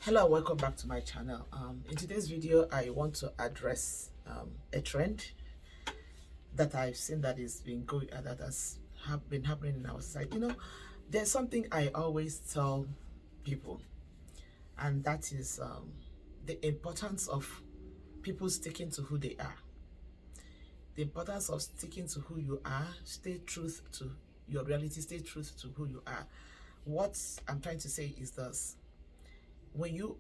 Hello, welcome back to my channel. In today's video I want to address a trend that I've seen that is been going that has been happening in our society. There's something I always tell people, and that is the importance of people sticking to who they are. The importance of sticking to who you are. Stay truth to your reality. Stay truth to who you are. What I'm trying to say is this: when you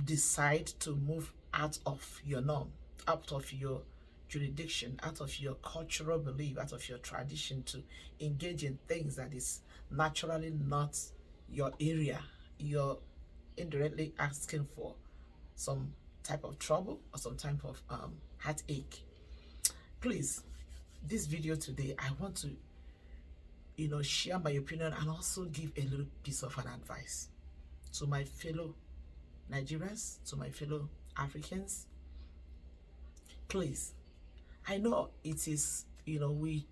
decide to move out of your norm, out of your jurisdiction, out of your cultural belief, out of your tradition, to engage in things that is naturally not your area, you're indirectly asking for some type of trouble or some type of heartache. Please, this video today, I want to share my opinion and also give a little piece of an advice to my fellow Nigerians, to my fellow Africans. Please, I know it is, we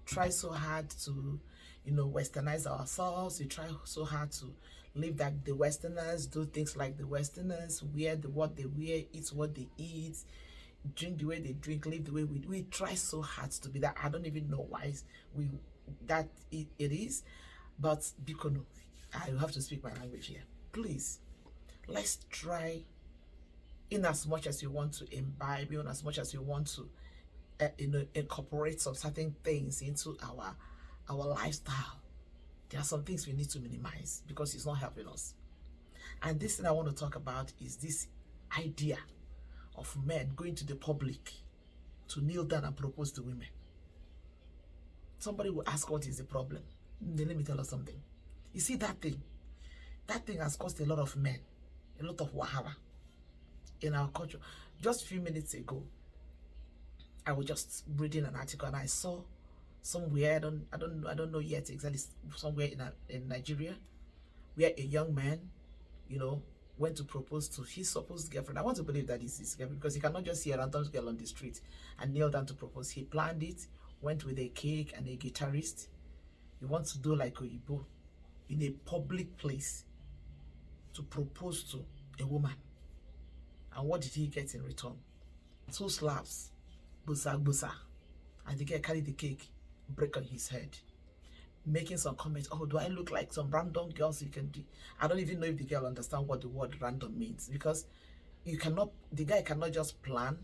try so hard to, westernize ourselves. We try so hard to live like the Westerners, do things like the Westerners, wear what they wear, eat what they eat, drink the way they drink, live the way we try so hard to be that. I don't even know why it is, but because I have to speak my language here. Please, let's try, in as much as you want to imbibe, in as much as you want to incorporate some certain things into our lifestyle. There are some things we need to minimize because it's not helping us. And this thing I want to talk about is this idea of men going to the public to kneel down and propose to women. Somebody will ask, what is the problem? Let me tell us something. You see, that thing has caused a lot of men a lot of wahala in our culture. Just a few minutes ago, I was just reading an article and I saw somewhere, I don't know yet exactly, somewhere in Nigeria, where a young man, went to propose to his supposed girlfriend. I want to believe that it's his girlfriend, because he cannot just see a random girl on the street and kneel down to propose. He planned it, went with a cake and a guitarist. He wants to do like Oyibo in a public place to propose to a woman. And what did he get in return? 2 slaps, busa busa, and the guy carried the cake, break on his head, making some comments. Oh, do I look like some random girls you can do? I don't even know if the girl understand what the word random means, because the guy cannot just plan,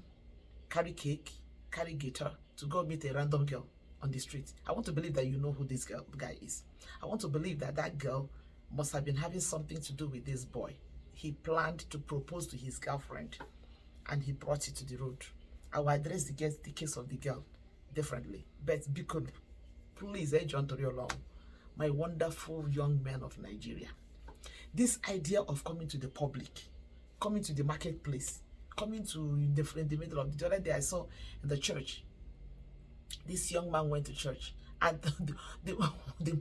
carry cake, carry guitar to go meet a random girl on the street. I want to believe that you know who this guy is. I want to believe that that girl must have been having something to do with this boy. He planned to propose to his girlfriend and he brought it to the road. I will address the case of the girl differently. But because, please, John Toriolo, my wonderful young men of Nigeria, this idea of coming to the public, coming to the marketplace, coming to in the middle of the other day I saw in the church, this young man went to church, and the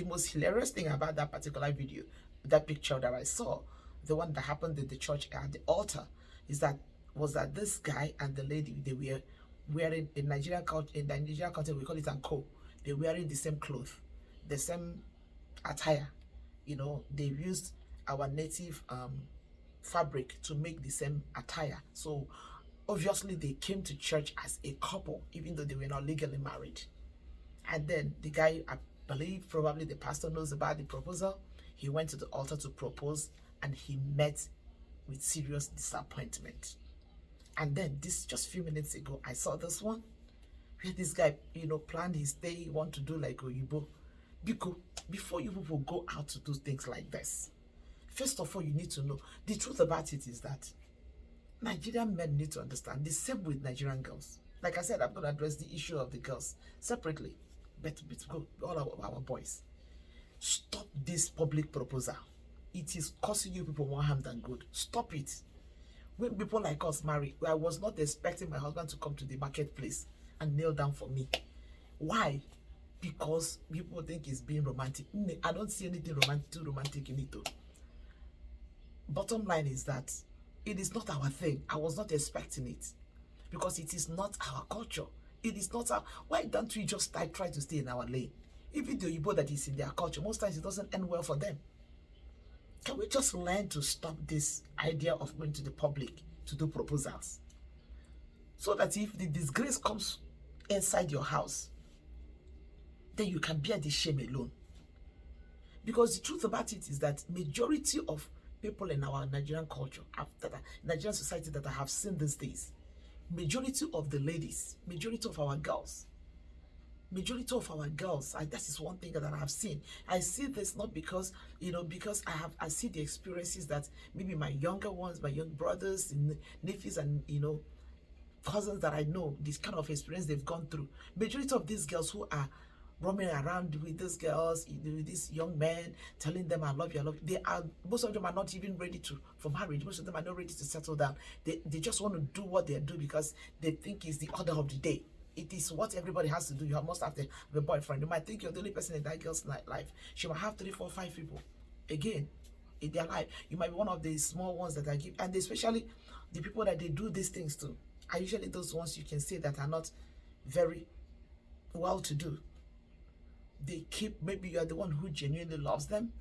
most hilarious thing about that particular video, that picture that I saw, the one that happened at the church at the altar, was that this guy and the lady, they were wearing, in Nigerian culture we call it anko. They're wearing the same clothes, the same attire. They used our native fabric to make the same attire. So obviously they came to church as a couple, even though they were not legally married. And then the guy, I believe probably the pastor knows about the proposal. He went to the altar to propose and he met with serious disappointment. And then just a few minutes ago, I saw this one where this guy, planned his day. He want to do like Oyibo. Because before you people go out to do things like this, first of all, you need to know the truth about it is that Nigerian men need to understand. The same with Nigerian girls. Like I said, I'm going to address the issue of the girls separately. But all our boys, stop this public proposal. It is causing you people more harm than good. Stop it. When people like us marry, I was not expecting my husband to come to the marketplace and kneel down for me. Why? Because people think it's being romantic. I don't see anything too romantic in it though. Bottom line is that it is not our thing. I was not expecting it, because it is not our culture. It is not our. Why don't we just try to stay in our lane? Even the Igbo that is in their culture, most times it doesn't end well for them. Can we just learn to stop this idea of going to the public to do proposals? So that if the disgrace comes inside your house, then you can bear the shame alone. Because the truth about it is that majority of people in our Nigerian culture, Nigerian society that I have seen these days, majority of the ladies, majority of our girls, that is one thing that I have seen. I see this not because, because I see the experiences that maybe my younger ones, my young brothers, nephews, and, cousins that I know, this kind of experience they've gone through. Majority of these girls who are roaming around with these girls, with these young men, telling them I love you, most of them are not even ready for marriage. Most of them are not ready to settle down. They just want to do what they do because they think it's the order of the day. It is what everybody has to do. You must have a boyfriend. You might think you're the only person in that girl's life. She might have 3, 4, 5 people. Again, in their life, you might be one of the small ones that I give, and especially the people that they do these things to are usually those ones you can say that are not very well to do. They keep, maybe you are the one who genuinely loves them,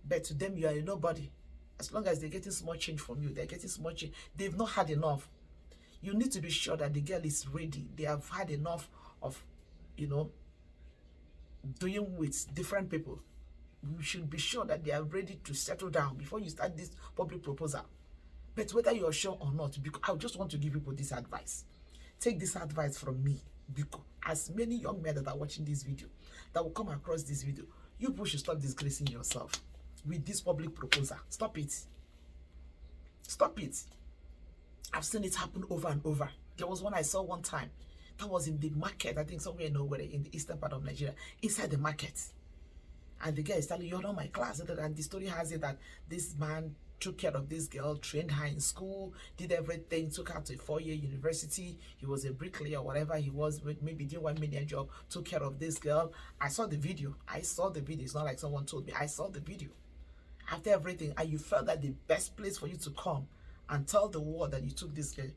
but to them you are a nobody. As long as they're getting small change from you, they're getting small change. They've not had enough. You need to be sure that the girl is ready. They have had enough of, doing with different people. You should be sure that they are ready to settle down before you start this public proposal. But whether you're sure or not, because I just want to give people this advice. Take this advice from me, because as many young men that are watching this video, that will come across this video, you people should stop disgracing yourself with this public proposal. Stop it. Stop it. I've seen it happen over and over. There was one I saw one time that was in the market, I think somewhere nowhere in the eastern part of Nigeria, inside the market. And the guy is telling you, you're not my class. And the story has it that this man took care of this girl, trained her in school, did everything, took her to a 4-year university. He was a bricklayer or whatever he was, maybe did 1 million job, took care of this girl. I saw the video. It's not like someone told me. I saw the video. After everything, and you felt that the best place for you to come and tell the world that you took this girl,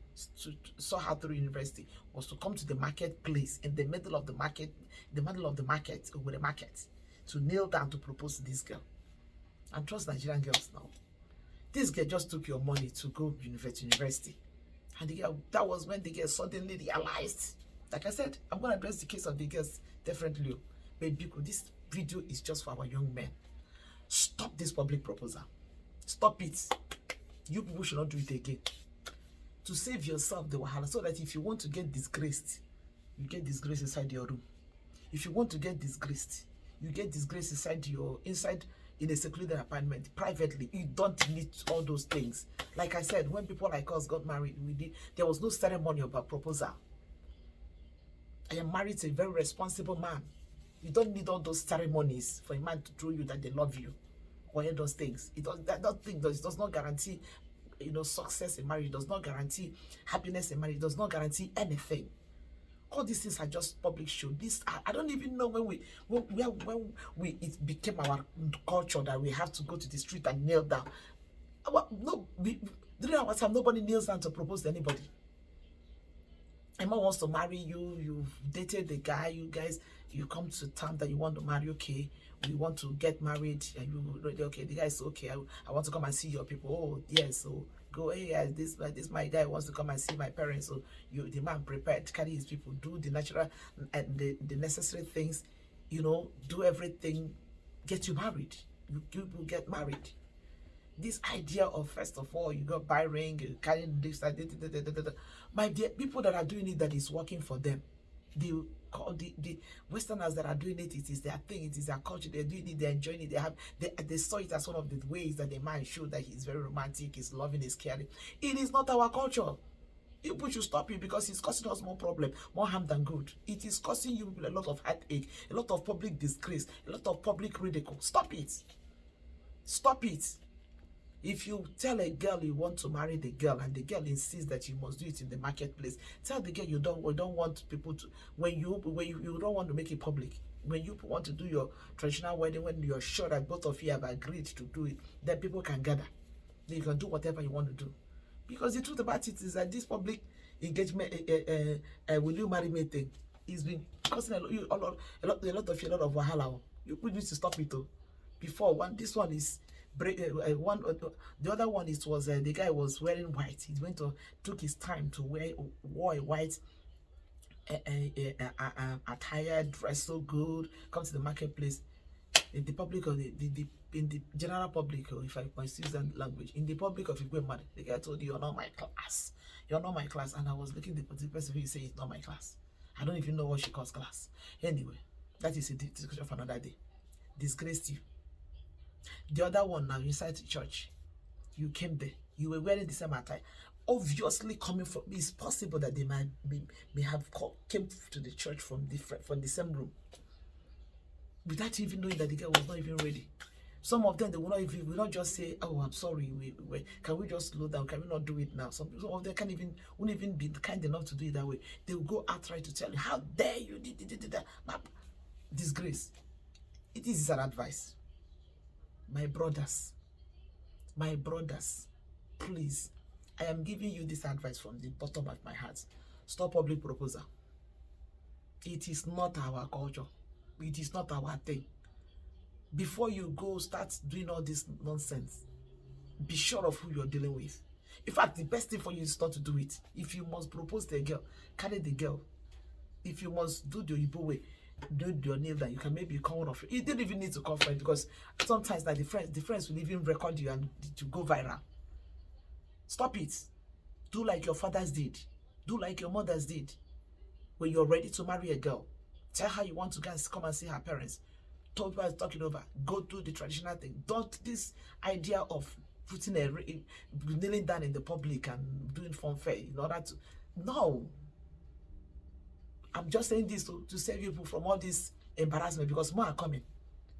saw her through university, was to come to the marketplace, in the middle of the market, over the market, to kneel down to propose to this girl. And trust Nigerian girls now. This girl just took your money to go to university. And the girl, that was when the girl suddenly realized. Like I said, I'm going to address the case of the girls differently. But this video is just for our young men. Stop this public proposal. Stop it. You people should not do it again. To save yourself the wahala, so that if you want to get disgraced, you get disgraced inside your room. If you want to get disgraced, you get disgraced inside in a secluded apartment, privately. You don't need all those things. Like I said, when people like us got married, there was no ceremony about proposal. I am married to a very responsible man. You don't need all those ceremonies for a man to show you that they love you, or any of those things. That does not guarantee, success in marriage. It does not guarantee happiness in marriage. It does not guarantee anything. All these things are just public show. I don't even know when it became our culture that we have to go to the street and kneel down. During our time, nobody kneels down to propose to anybody. A man wants to marry you, you've dated the guy, you come to town that you want to marry, okay, we want to get married, and okay, the guy is okay, I want to come and see your people. Oh, yes, so go, hey, this my guy wants to come and see my parents. So the man prepared, carry his people, do the natural and the necessary things, do everything, get you married. You will get married. This idea of, first of all, you go buy ring, you carry this, my dear, people that are doing it, that is working for them. The Westerners that are doing it, it is their thing, it is their culture, they're doing it, they're enjoying it, they saw it as one of the ways that the man showed that he's very romantic, he's loving, he's caring. It is not our culture. People should stop it, because it's causing us more problem, more harm than good. It is causing you a lot of heartache, a lot of public disgrace, a lot of public ridicule. Stop it. Stop it. If you tell a girl you want to marry the girl, and the girl insists that you must do it in the marketplace, tell the girl you don't want people to, when you don't want to make it public. When you want to do your traditional wedding, when you're sure that both of you have agreed to do it, then people can gather. Then you can do whatever you want to do. Because the truth about it is that this public engagement, will you marry me thing, it's been causing a lot of wahala. You need to stop it though. Before this one is The other one, it was the guy was wearing white. He went to took his time to wore a white attire, dress so good, come to the marketplace. In the public of the in the general public, or if I must use that language, in the public of Igwe man, the guy told you, you're not my class. You're not my class. And I was looking at the person who say it's not my class. I don't even know what she calls class. Anyway, that is a discussion for another day. Disgraced you. The other one now, inside the church, you came there, you were wearing the same attire. Obviously, coming from, it's possible that they may have came to the church from the same room, without even knowing that the girl was not even ready. Some of them, they will not just say, "Oh, I'm sorry. Can we just slow down? Can we not do it now?" Some of them won't even be kind enough to do it that way. They will go outright to tell you, "How dare you did that?" Disgrace. It is an advice, my brothers, please. I am giving you this advice from the bottom of my heart. Stop public proposal. It is not our culture. It is not our thing. Before you go start doing all this nonsense, be sure of who you're dealing with. In fact, the best thing for you is not to do it. If you must propose to a girl, carry the girl. If you must do the Igbo way, do your nail that you can maybe call one of you. You didn't even need to call friends, because sometimes that the friends will even record you and to go viral. Stop it. Do like your fathers did. Do like your mothers did. When you're ready to marry a girl, tell her you want to come and see her parents. Talking over. Go do the traditional thing. Don't this idea of putting kneeling down in the public and doing funfair in order to. No. I'm just saying this to save people from all this embarrassment, because more are coming.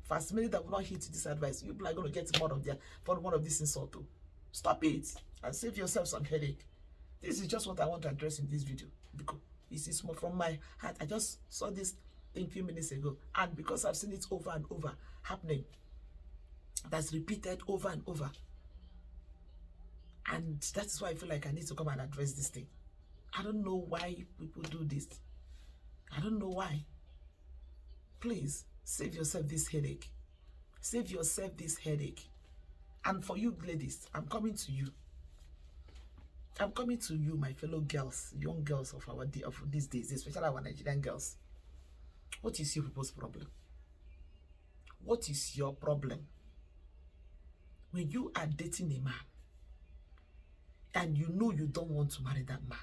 Fast minute that will not hit this advice, people are going to get more of one of this insult too. Stop it and save yourself some headache. This is just what I want to address in this video, because this is more from my heart. I just saw this thing a few minutes ago, and because I've seen it over and over happening, that's repeated over and over, and that's why I feel like I need to come and address this thing. I don't know why people do this. I don't know why. Please save yourself this headache. Save yourself this headache. And for you ladies, I'm coming to you. I'm coming to you, my fellow girls, young girls of these days, especially our Nigerian girls. What is your people's problem? What is your problem? When you are dating a man and you know you don't want to marry that man,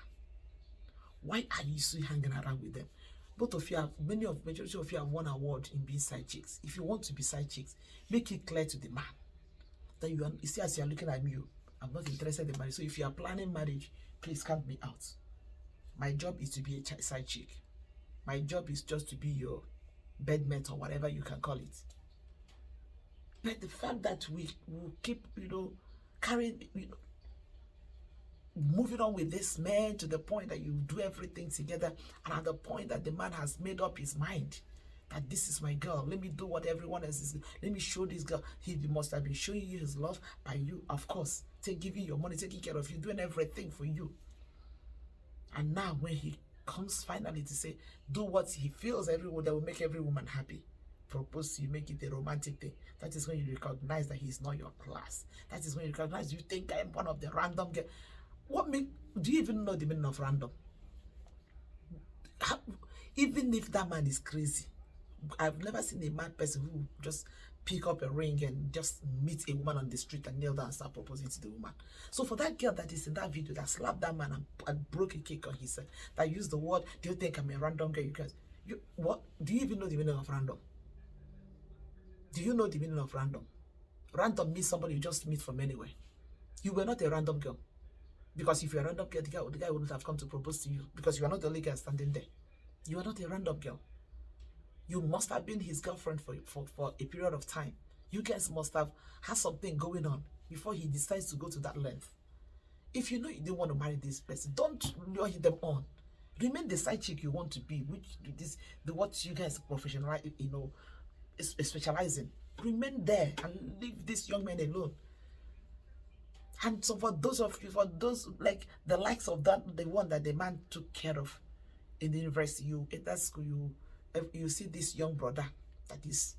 why are you still hanging around with them? Both of you have, majority of you have won award in being side chicks. If you want to be side chicks, make it clear to the man that you see, as you are looking at me, I'm not interested in marriage. So if you are planning marriage, please count me out. My job is to be a side chick. My job is just to be your bedmate or whatever you can call it. But the fact that we will keep, carrying, moving on with this man to the point that you do everything together, and at the point that the man has made up his mind that this is my girl, let me do what everyone else is, let me show this girl. He must have been showing you his love by you, of course, giving your money, taking care of you, doing everything for you. And now when he comes finally to say, do what he feels that will make every woman happy, propose to you, make it a romantic thing, that is when you recognize that he's not your class. That is when you recognize you think I'm one of the random girls. Do you even know the meaning of random? Even if that man is crazy, I've never seen a mad person who just pick up a ring and just meet a woman on the street and kneel down and start proposing to the woman. So for that girl that is in that video that slapped that man and broke a cake on his head, that used the word, do you think I'm a random girl? What? Do you even know the meaning of random? Do you know the meaning of random? Random means somebody you just meet from anywhere. You were not a random girl. Because if you're a random girl, the guy wouldn't have come to propose to you, because you are not the only girl standing there. You are not a random girl. You must have been his girlfriend for a period of time. You guys must have had something going on before he decides to go to that length. If you know you didn't want to marry this person, don't lure them on. Remain the side chick you want to be, what you guys professionalize, specialize in. Remain there and leave this young man alone. And so for those like the likes of that, the one that the man took care of in the university, in that school, you see this young brother that is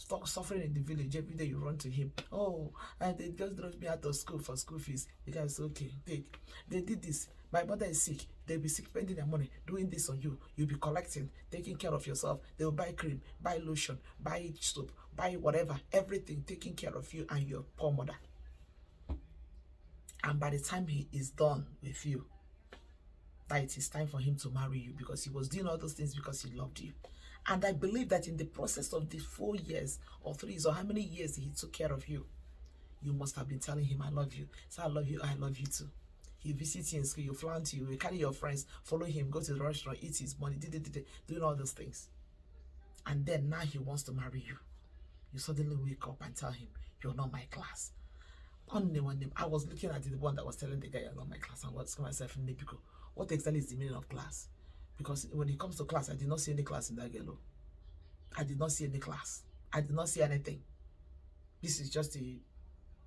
Stop suffering in the village. Every day you run to him. Oh, and they just drove me out of school for school fees. The guy said, okay, take. They did this. My mother is sick. They'll be sick, spending their money, doing this on you. You'll be collecting, taking care of yourself. They'll buy cream, buy lotion, buy soap, buy whatever, everything, taking care of you and your poor mother. And by the time he is done with you, that it is time for him to marry you, because he was doing all those things because he loved you. And I believe that in the process of the 4 years or 3 years or how many years he took care of you, you must have been telling him, I love you. So I love you too. He visits you in school, you flaunt you carry your friends, follow him, go to the restaurant, eat his money, doing all those things. And then now he wants to marry you. You suddenly wake up and tell him, you're not my class. One name. I was looking at the one that was telling the guy, you're not my class, and what's myself in Nepiko. What exactly is the meaning of class? Because when it comes to class, I did not see any class in that girl. I did not see any class. I did not see anything. This is just a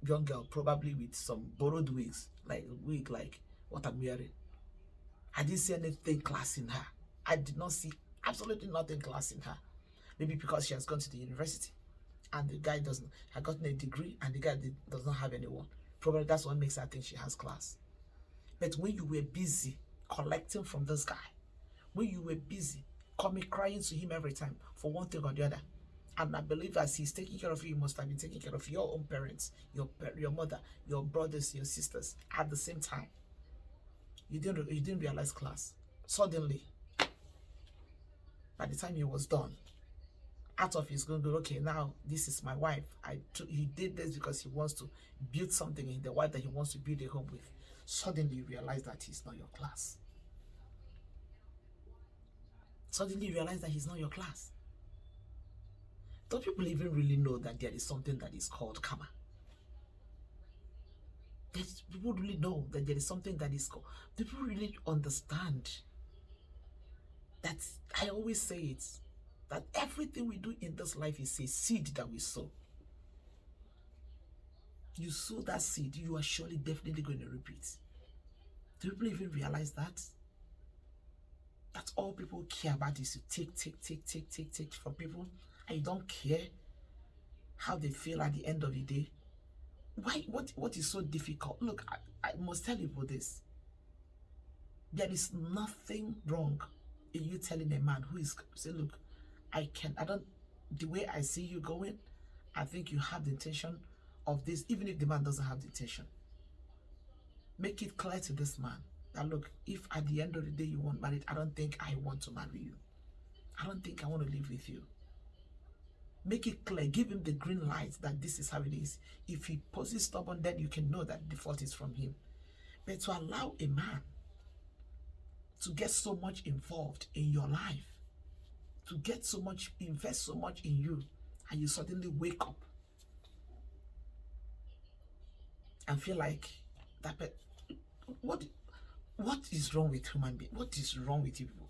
young girl, probably with some borrowed wigs, like what I'm wearing. I didn't see anything class in her. I did not see absolutely nothing class in her. Maybe because she has gone to the university and the guy has gotten a degree and the guy does not have anyone. Probably that's what makes her think she has class. But when you were busy collecting from this guy, when you were busy coming crying to him every time for one thing or the other, and I believe as he's taking care of you, he must have been taking care of your own parents, your mother, your brothers, your sisters at the same time. You didn't realize class. Suddenly, by the time he was done, out of his going, okay, now this is my wife. He did this because he wants to build something in the wife that he wants to build a home with. Suddenly you realize that he's not your class. Suddenly you realize that he's not your class. Don't people even really know that there is something that is called karma? People really know that there is something that is called. People really understand that. I always say it, that everything we do in this life is a seed that we sow. You sow that seed, you are surely definitely going to repeat. Do people even realize that? That's all people care about, is to take from people, and you don't care how they feel at the end of the day. Why? What is so difficult? Look, I must tell you about this. There is nothing wrong in you telling a man who is saying, look, the way I see you going, I think you have the intention of this, even if the man doesn't have the intention. Make it clear to this man that, look, if at the end of the day you want married, I don't think I want to marry you. I don't think I want to live with you. Make it clear. Give him the green light that this is how it is. If he poses stubborn, then you can know that the fault is from him. But to allow a man to get so much involved in your life, to invest so much in you, and you suddenly wake up and feel like that. What is wrong with human beings? What is wrong with you people?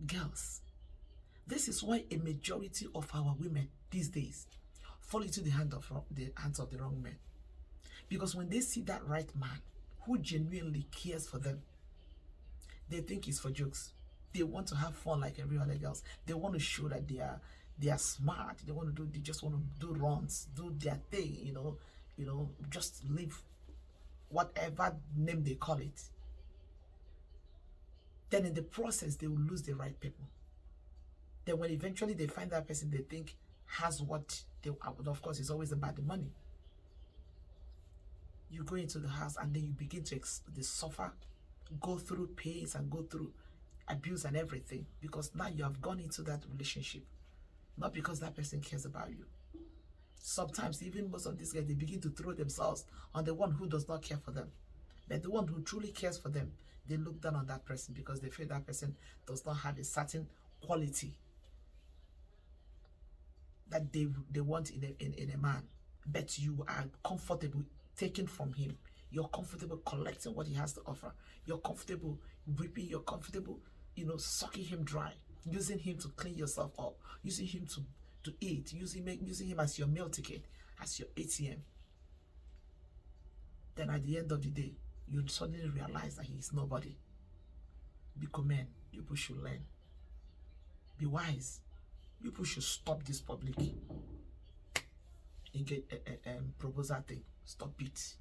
Girls, this is why a majority of our women these days fall into the hands of the wrong men. Because when they see that right man who genuinely cares for them, they think it's for jokes. They want to have fun like every other girls. They want to show that they are smart. They just want to do runs, do their thing, just live whatever name they call it. Then in the process, they will lose the right people. Then when eventually they find that person they think has what they, of course, it's always about the money. You go into the house and then you begin to suffer, go through pains and go through abuse and everything, because now you have gone into that relationship, not because that person cares about you. Sometimes even most of these guys, they begin to throw themselves on the one who does not care for them. But the one who truly cares for them, they look down on that person because they feel that person does not have a certain quality that they want in a man. But you are comfortable taking from him. You're comfortable collecting what he has to offer. You're comfortable reaping. You're comfortable, sucking him dry, using him to clean yourself up, using him to eat, using him as your meal ticket, as your ATM. Then at the end of the day, you suddenly realize that he is nobody. Become men, people should learn. Be wise. You people should stop this public proposal thing. Stop it.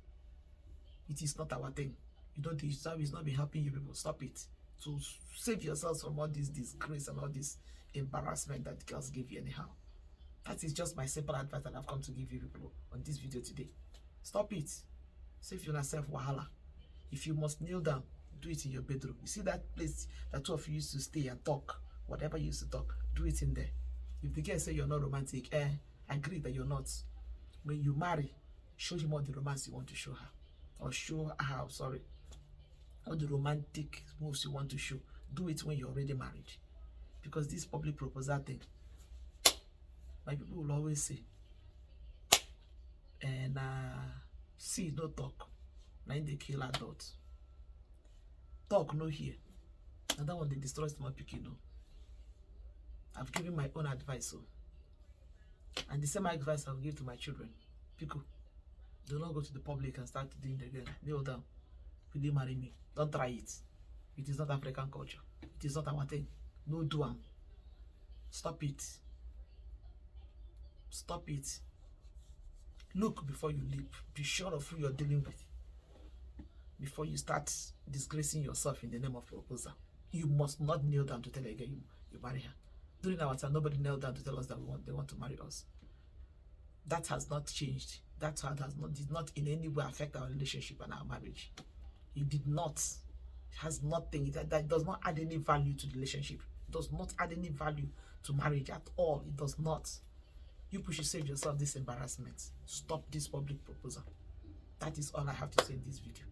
It is not our thing. You know, the service not be helping you people. Stop it. To save yourselves from all this disgrace and all this embarrassment that girls give you anyhow. That is just my simple advice that I've come to give you people on this video today. Stop it. Save yourself wahala. If you must kneel down, do it in your bedroom. You see that place that two of you used to stay and talk, whatever you used to talk, do it in there. If the girl say you're not romantic, agree that you're not. When you marry, show him all the romance you want to show her. Or show her, sorry, all the romantic moves you want to show. Do it when you're already married. Because this public proposal thing, my people will always say, and see, no talk. Now they kill adults. Talk, no hear. And that one they destroy my picking, no. I've given my own advice, so. And the same advice I'll give to my children. People, do not go to the public and start doing it again. Kneel down. Will you marry me? Don't try it. It is not African culture. It is not our thing. No do am. Stop it. Stop it. Look before you leap. Be sure of who you're dealing with before you start disgracing yourself in the name of proposal. You must not kneel down to tell her again you marry her. During our time, nobody knelt down to tell us that they want to marry us. That has not changed. That did not in any way affect our relationship and our marriage. It did not. It has nothing. That does not add any value to the relationship. It does not add any value to marriage at all. It does not. You should save yourself this embarrassment. Stop this public proposal. That is all I have to say in this video.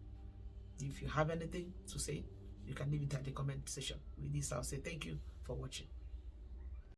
If you have anything to say, you can leave it at the comment section. With this, I'll say thank you for watching.